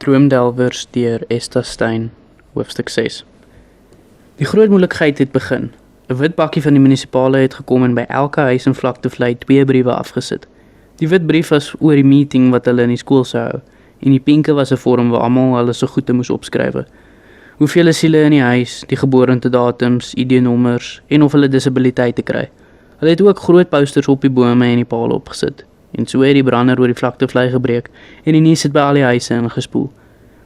Droomdelwers deur Esta Stein, hoofstuk 6. Die groot moeilikheid het begin. 'n Wit bakkie van die munisipale het gekom en by elke huis in Vlaktevlei 2 briewe afgesit. Die wit brief was oor die meeting wat hulle in die skool sou hou, en die pinke was 'n vorm waar almal hulle so goed moes opskrywe. Hoeveel siele in die huis, die geboortedatums, ID-nommers en of hulle disabiliteite kry. Hulle het ook groot posters op die bome en die pale opgesit. En so het die brander oor die Vlaktevlei gebreek en die nuus het by al die huise ingespoel.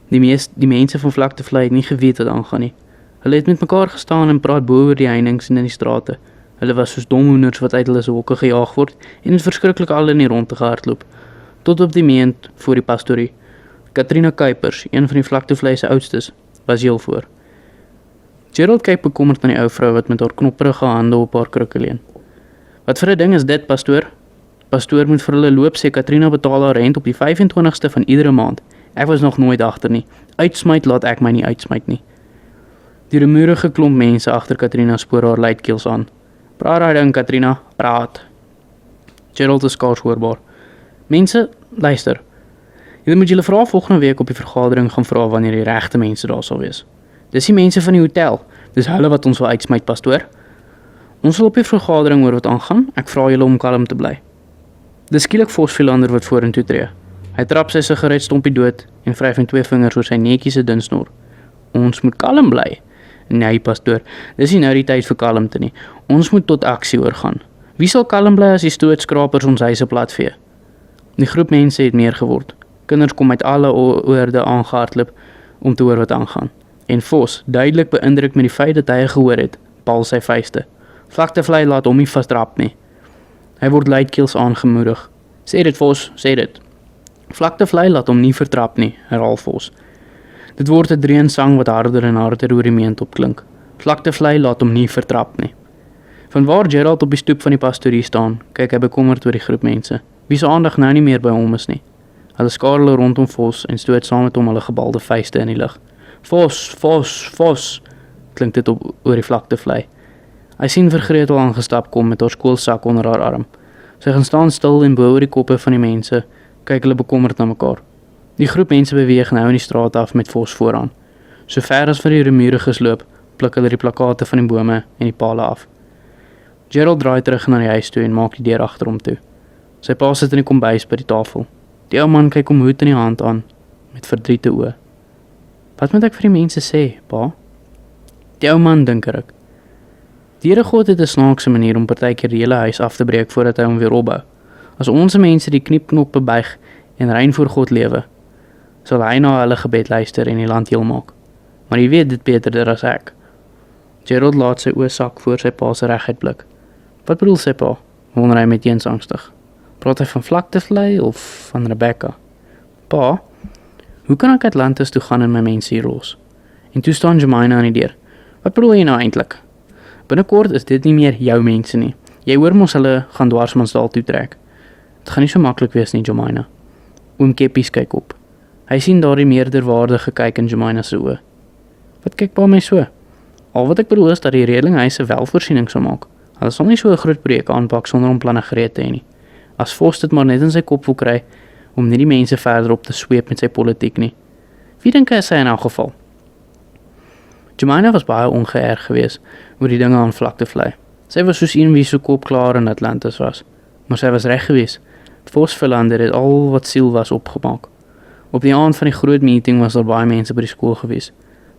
Die mense van Vlaktevlei het nie geweet wat aangaan nie. Hulle het met mekaar gestaan en praat bo oor die heininge en in die strate. Hulle was soos dom hoenders wat uit hulle se hokke gejaag word en het verskriklik al in die rondte gehardloop. Tot op die meent voor die pastorie. Katrina Kuipers, een van die Vlaktevlei se oudstes, was heel voor. Gerald kyk bekommerd na die ou vrou wat met haar knopperige hande op haar krukke leun. "Wat vir 'n ding is dit, pastoor?" "Pastoor moet vir hulle loop, sê Katrina betaal haar rent op die 25ste van iedere maand. Ek was nog nooit agter nie. Uitsmyt laat ek my nie uitsmyt nie." Die rumoerige klomp mense agter Katrina spoor haar luidkeels aan. "Praat daai ding, Katrina, praat." Gerald is skaars hoorbaar. "Mense, luister. Julle moet julle vra volgende week op die vergadering gaan vra wanneer die regte mense daar sal wees. Dis die mense van die hotel. Dis hulle wat ons wil uitsmyt, pastoor. Ons sal op die vergadering oor wat aangaan. Ek vra julle om kalm te bly." Dis skielik Vosvielander wat vorentoe tree. Hy trap sy sigaretstompie dood en vryf met 2 vingers oor sy netjie se dun snor. "Ons moet kalm bly." "Nee, pastoor, dis nie nou die tyd vir kalmte nie. Ons moet tot aksie oorgaan. Wie sal kalm bly as die stootskrapers ons huise platvee?" Die groep mense het meer geword. Kinders kom uit alle oorde aangehardloop om te hoor wat aangaan. En Vos, duidelik beïndruk met die feit dat hy gehoor het, bal sy vuiste. Vlaktevlei laat hom nie vasdrap nie. Hy word luidkeels aangemoedig. "Sê dit, Vos, sê dit." "Vlaktevlei laat hom nie vertrap nie," herhaal Vos. Dit word 'n dreunsang wat harder en harder oor die meent opklink. "Vlaktevlei laat hom nie vertrap nie." Vanwaar Gerald op die stoep van die pastorie staan, kyk hy bekommerd oor die groep mense, wie se aandag nou nie meer by hom is nie. Hulle skaar hulle rondom Vos en stoot saam met hom hulle gebalde vuiste in die lug. "Vos, Vos, Vos," klink dit oor die Vlaktevlei. Hy sien vir Gretel aangestap kom met haar skoolsak onder haar arm. Sy gaan staan stil en bo oor die koppe van die mense, kyk hulle bekommerd na mekaar. Die groep mense beweeg nou in die straat af met Vos vooraan. So ver as vir die rumoeriges loop, pluk hulle die plakate van die bome en die pale af. Gerald draai terug na die huis toe en maak die deur agter hom toe. Sy pa sit in die kombuis by die tafel. Die ou man kyk hom hoed in die hand aan, met verdriete oë. "Wat moet ek vir die mense sê, pa?" Die ou man dink ruk. Die Here God het 'n snaakse manier om partykeer die hele huis af te breek voordat hy hom weer opbou. As ons mense die kniepknoppe buig en rein voor God lewe, sal hy na hulle gebed luister en die land heel maak. Maar jy weet dit beter as ek. Gerald laat sy oë sak voor sy pa se reguit blik. "Wat bedoel sy pa?" wonder hy met eens angstig. "Praat hy van Vlaktevlei of van Rebecca?" "Pa, hoe kan ek Atlantis toe gaan en my mense hier los?" En toe staan Jemina aan die deur. "Wat bedoel jy nou eintlik? Binnekort is dit nie meer jou mense nie. Jy hoor mos hulle gaan Dwarsmansdal toe trek. Dit gaan nie so maklik wees nie, Jemina." Oom Keppies kyk op. Hy sien daardie meerderwaardige kyk in Jemina se oë. "Wat kyk pa my so? Al wat ek bedoel is dat die redelinghuise wel voorsiening sal maak. Hulle sal nie so 'n groot projek aanpak sonder om planne gereed te hê nie. As Vos dit maar net in sy kop wil kry om nie die mense verder op te sweep met sy politiek nie. Wie dink hy is hy in elk geval?" Jemina was baie ongeërg geweest oor die dinge aan Vlaktevlei. Sy was soos een wie se kop klaar in Atlantis was, maar sy was reg geweest. Vosvielander het al wat siel was opgemaak. Op die aand van die groot meeting was daar baie mense by die skool geweest,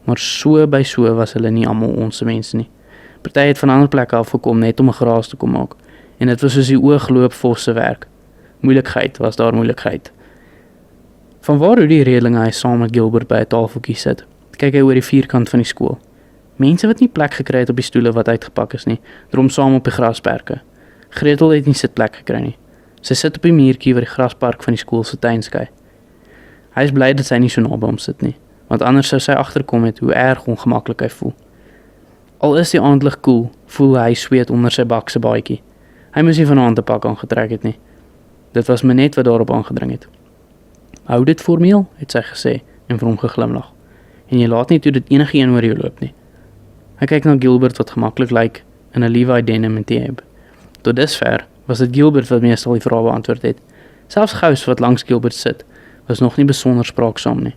maar so by so was hulle nie almal ons mense nie. Party het van ander plekke afgekom net om 'n geraas te kom maak, en dit was soos die oogloop Vos se werk. Moeilikheid was daar moeilikheid. Vanwaar hoe die redelinge saam met Gilbert by 'n tafeltjie sit, kyk hy oor die vierkant van die skool. Mense wat nie plek gekry het op die stoele wat uitgepak is nie, drom saam op die grasperke. Gretel het nie sitplek gekry nie. Sy sit op die muurtjie waar die graspark van die skool se tuin skei. Hy is bly dat sy nie so naby hom sit nie, want anders sou sy agterkom het hoe erg ongemaklik hy voel. Al is die aandlig koel, voel hy sweet onder sy bak se baadjie. Hy moes nie vanaand 'n pak aangetrek het nie. Dit was my net wat daarop aangedring het. "Hou dit formeel," het sy gesê en vir hom geglimlag. "En jy laat nie toe dit enige een oor jou loop nie." Hy kyk na Gilbert wat gemaklik lyk in 'n Levi denim en T-hemp. Tot dusver was dit Gilbert wat meestal die vrae beantwoord het. Selfs Gous wat langs Gilbert sit, was nog nie besonder spraaksaam nie.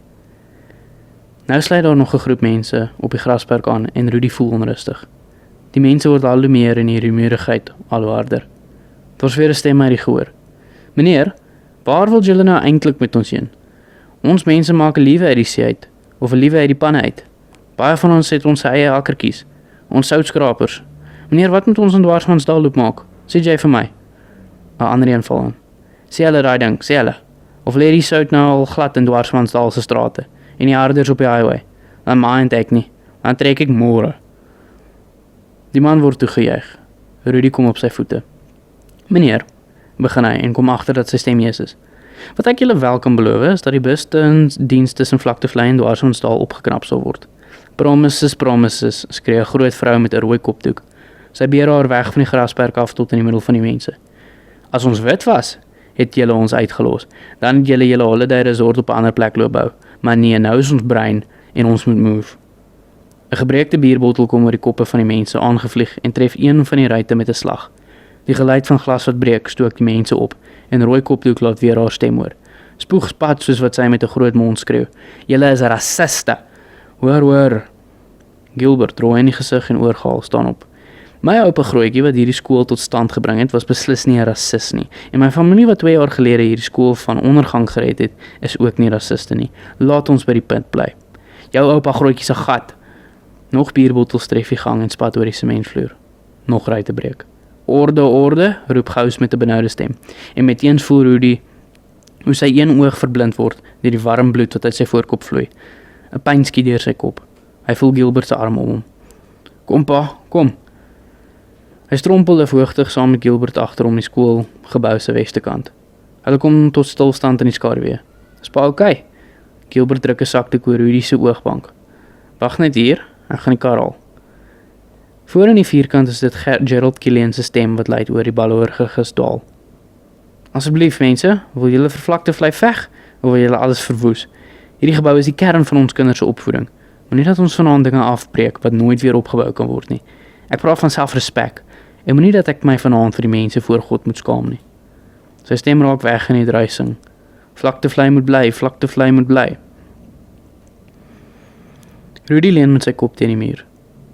Nou sluit daar nog 'n groep mense op die grasperk aan en Rudy voel onrustig. Die mense word al hoe meer en die rumoerigheid al hoe harder. Daar's weer 'n stem uit die gehoor. Meneer, waar wil julle nou eintlik met ons heen? Ons mense maak 'n liewe uit die see uit, of 'n liewe uit die panne uit. Baie van ons het ons eie akkertjies, ons soutskrapers. Meneer, wat moet ons in Dwarsmansdal loop maak? Sê jy vir my. 'n ander een val aan. Sê hulle daai ding, sê hulle. Of lê die sout nou al glad in Dwarsmansdal se strate en die harders op die highway? Dan mind ek nie, dan trek ek môre. Die man word toegejuig. Rudy kom op sy voete. Meneer, begin hy en kom agter dat sy stem Jesus. Wat ek julle wel kan beloof is dat die busdiens tussen Vlaktevlei en Dwarsmansdal opgeknap sal word. Promises, promises, skree 'n groot vrou met 'n rooi kopdoek. Sy beer haar weg van die grasperk af tot in die middel van die mense. As ons wit was, het julle ons uitgelos. Dan het julle holiday resort op 'n ander plek loop bou. Maar nee, nou is ons brein en ons moet move. 'n Gebreekte bierbottel kom oor die koppe van die mense aangevlieg en tref een van die ruitte met 'n slag. Die geluid van glas wat breek stook die mense op en rooi kopdoek laat weer haar stem hoor. Spoeg spat soos wat sy met 'n groot mond skreeu. Julle is rassiste. Hoor. Gilbert, rooi in die gesig en oorgehaal, staan op. My oupa grootjie wat hierdie skool tot stand gebring het, was beslis nie 'n rassis nie. En my familie wat 2 jaar gelede hierdie skool van ondergang gered het, is ook nie rassiste nie. Laat ons by die punt bly. Jou oupa grootjie se gat. Nog bierbottels tref die gang en spat oor die sementvloer. Nog ruitte breek. Orde, roep Gous met 'n benoude stem. En meteens voel Rudy hoe sy een oog verblind word deur die warm bloed wat uit sy voorkop vloei. 'n Pyn skiet deur sy kop. Hy voel Gilbert se arm om hom. Kom pa, kom. Hy strompel hoogtig saam met Gilbert agter hom die skoolgebou se weste kant. Hulle kom tot stilstand in die skaduwee. Is pa okay? Gilbert druk 'n sakdoek oor Rudy se oogbank. Wag net hier, ek gaan die kar haal. Voor in die vierkant is dit Gerald Killian se stem wat luid oor die balhoorige gesdaal. Asseblief mense, wil julle vir Vlaktevlei veg of wil julle alles verwoes? Hierdie gebou is die kern van ons kinders se opvoeding. Moenie dat ons vanaand dinge afbreek wat nooit weer opgebou kan word nie. Ek praat van selfrespek. En moenie dat ek my vanaand vir die mense voor God moet skaam nie. Sy stem raak weg in die druising. Vlaktevlei moet bly, Vlaktevlei moet bly. Rudy leun met sy kop teen die muur.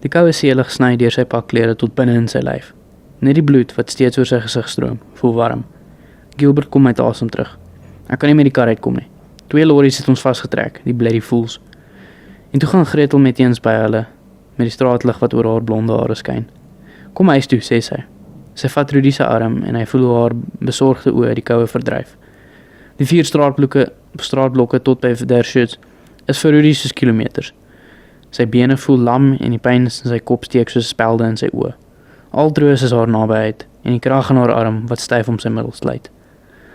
Die koue seele sny deur sy pakklere tot binne in sy lyf. Net die bloed wat steeds oor sy gesig stroom, voel warm. Gilbert kom met asem terug. Ek kan nie met die kar uitkom nie. 2 lorries het ons vasgetrek, die bloody fools. En toe gaan Gretel met eens by hulle, met die straatlig wat oor haar blonde hare skyn. Kom huis toe, sê sy. Sy vat Rudy se arm en hy voel hoe haar besorgde oë die koue verdryf. Die 4 straatblokke tot by Dershoots is vir Rudy soos kilometers. Sy bene voel lam en die pyn in sy kop steek soos spelde in sy oë. Al troos is haar nabyheid en die krag in haar arm wat styf om sy middel sluit.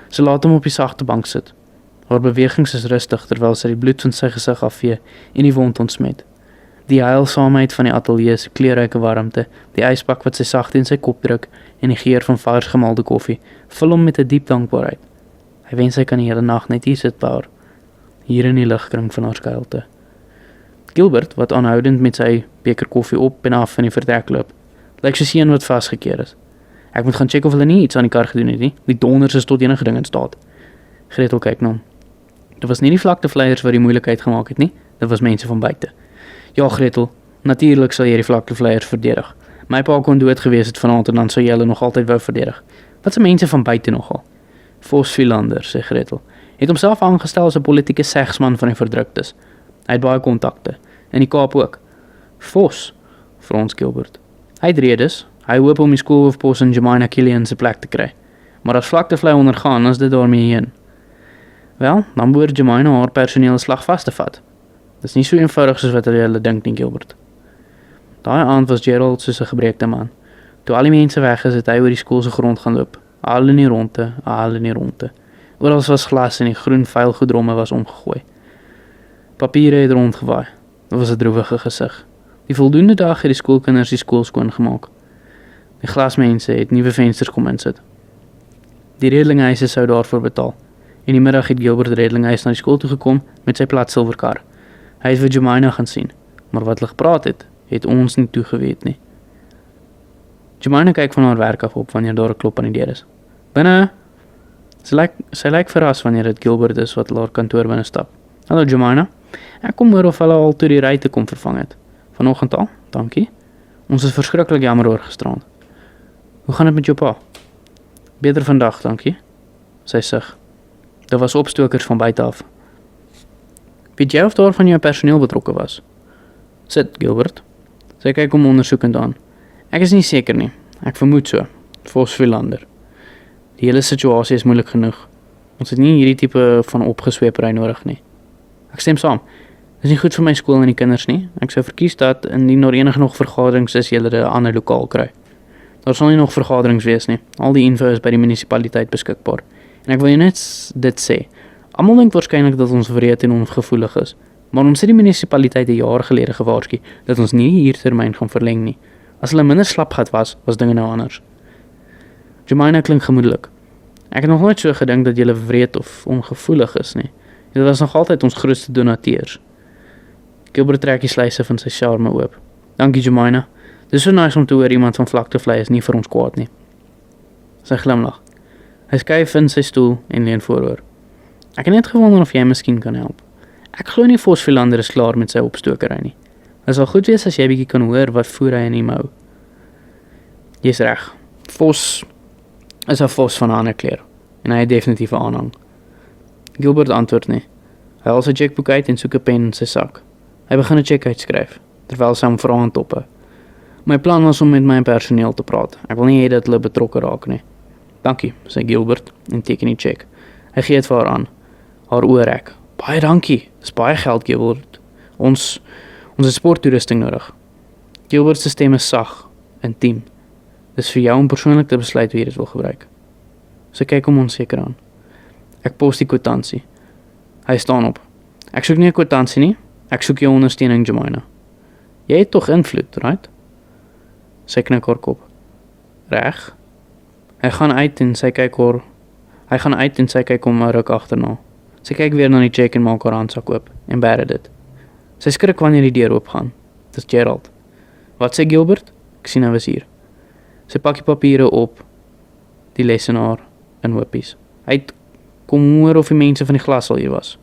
Sy laat hom op die sagte bank sit. Haar bewegings is rustig terwyl sy die bloed van sy gesig afvee en die wond ontsmet. Die heilsaamheid van die ateljee se kleurryke warmte, die yspak wat sy sagte in sy kop druk en die geur van vars gemaalde koffie, vul hom met 'n diep dankbaarheid. Hy wens hy kan die hele nag net hier sit by haar, hier in die ligkring van haar skuilte. Gilbert, wat aanhoudend met sy beker koffie op en af in die vertrek loop, lyk soos een wat vasgekeer is. Ek moet gaan check of hulle nie iets aan die kar gedoen het nie. Die donders is tot enige ding in staat. Gretel kyk na hom. Dit was nie die Vlaktevleiers wat die moeilikheid gemaak het nie, dit was mense van buite. Ja, Gretel, natuurlik sal jy die Vlaktevleiers verdedig. My pa kon dood gewees het vanaand en dan sou jy hulle nog altyd wou verdedig. Wat se mense van buite nogal? Vos Philander, sê Gretel, het homself aangestel as 'n politieke segsman van die verdruktes. Hy het baie kontakte, in die Kaap ook. Vos, vir ons Gilbert. Hy het redes, hy hoop om die skoolhoofpos in Jemina Killian se plek te kry. Maar as Vlaktevlei ondergaan, is dit daarmee heen. Wel, dan behoort Jemina haar personeel slag vas te vat. Dis nie so eenvoudig soos wat hulle dink nie, Gilbert. Daai aand was Gerald soos 'n gebreekte man. Toe al die mense weg is, het hy oor die skool se grond gaan loop. Al in die ronde. Oral was glas en die groen vuilgoedromme was omgegooi. Papiere het rondgewaai. Dit was 'n droewige gesig. Die volgende dag het die skoolkinders die skool skoon gemaak. Die glasmense het nuwe vensters kom insit. Die redlinghuise sou daarvoor betaal. In die middag het Gilbert redlinghuis na die skool toe gekom met sy plat silwerkar. Hy het vir Jemina gaan sien, maar wat hulle gepraat het ons nie toegeweet nie. Jemina kyk van haar werk af op wanneer daar 'n klop aan die deur is. Binne. Sy lyk verras wanneer dit Gilbert is wat haar kantoor binne stap. Hallo Jemina. Ek kom hoor of hulle al toe die ruitte kom vervang het. Vanoggend al, dankie. Ons is verskriklik jammer oor gisterand. Hoe gaan dit met jou pa? Beter vandag, dankie. Sy sug. Daar was opstokers van buite af. Weet jy of daar van jou personeel betrokke was? Sit, Gilbert. Sy kyk hom ondersoekend aan. Ek is nie seker nie. Ek vermoed so. Vos Philander. Die hele situasie is moeilik genoeg. Ons het nie hierdie tipe van opgesweepery nodig nie. Ek stem saam. Dis nie goed vir my skool en die kinders nie. Ek sou verkies dat indien daar enige nog vergaderings is, julle 'n ander lokaal kry. Daar sal nie nog vergaderings wees nie. Al die info is by die munisipaliteit beskikbaar. En ek wil jou net dit sê. Almal dink waarskynlik dat ons wreed en ongevoelig is, maar ons het die munisipaliteit 'n jaar gelede gewaarsku dat ons nie die huurtermyn gaan verleng nie. As hulle minder slap gehad was dinge nou anders. Jemina klink gemoedelik. Ek het nog nooit so gedink dat julle wreed of ongevoelig is nie. Julle was nog altyd ons grootste donateurs. Gilbert trek die sluise van sy sjarme oop. Dankie, Jemina. Dis so nice om te hoor iemand van Vlaktevlei is nie vir ons kwaad nie. Sy glimlag. Hy skuif in sy stoel en leun vooroor. Ek het net gewonder of jy miskien kan help. Ek glo nie Vos Philander is klaar met sy opstokery nie. Dit sal goed wees as jy bietjie kan hoor wat voer hy in die mou. Jy's reg. Vos is 'n vos van 'n ander kleur en hy het definitief 'n aanhang. Gilbert antwoord nie. Hy haal sy chequeboek uit en soek 'n pen in sy sak. Hy begin 'n cheque uitskryf terwyl sy hom vra aan toppe. My plan was om met my personeel te praat. Ek wil nie hê dat hulle betrokke raak nie. Dankie, sê Gilbert en teken die cheque. Hy gee dit vir haar aan. Haar oë rek. Baie dankie. Dis baie geld, Gilbert. Ons het sporttoerusting nodig. Gilbert se stem is sag, intiem. Dis vir jou om persoonlik te besluit wie jy dit wil gebruik. Sy kyk hom onseker aan. Ek pos die kwitansie. Hy staan op. Ek soek nie 'n kwitansie nie. Ek soek jou ondersteuning, Jemina. Jy het tog invloed, right? Sy knik haar kop. Reg? Hy gaan uit en sy kyk hom 'n ruk agterna. Sy kyk weer na die cheque en maak haar handsak oop en bære dit. Sy skrik wanneer die deur oopgaan. Dis Gerald. Wat sê Gilbert? Ek sien hy was hier. Sy pak die papiere op die lesenaar in hoopies. Hy het kom hoor of die mense van die glas al hier was.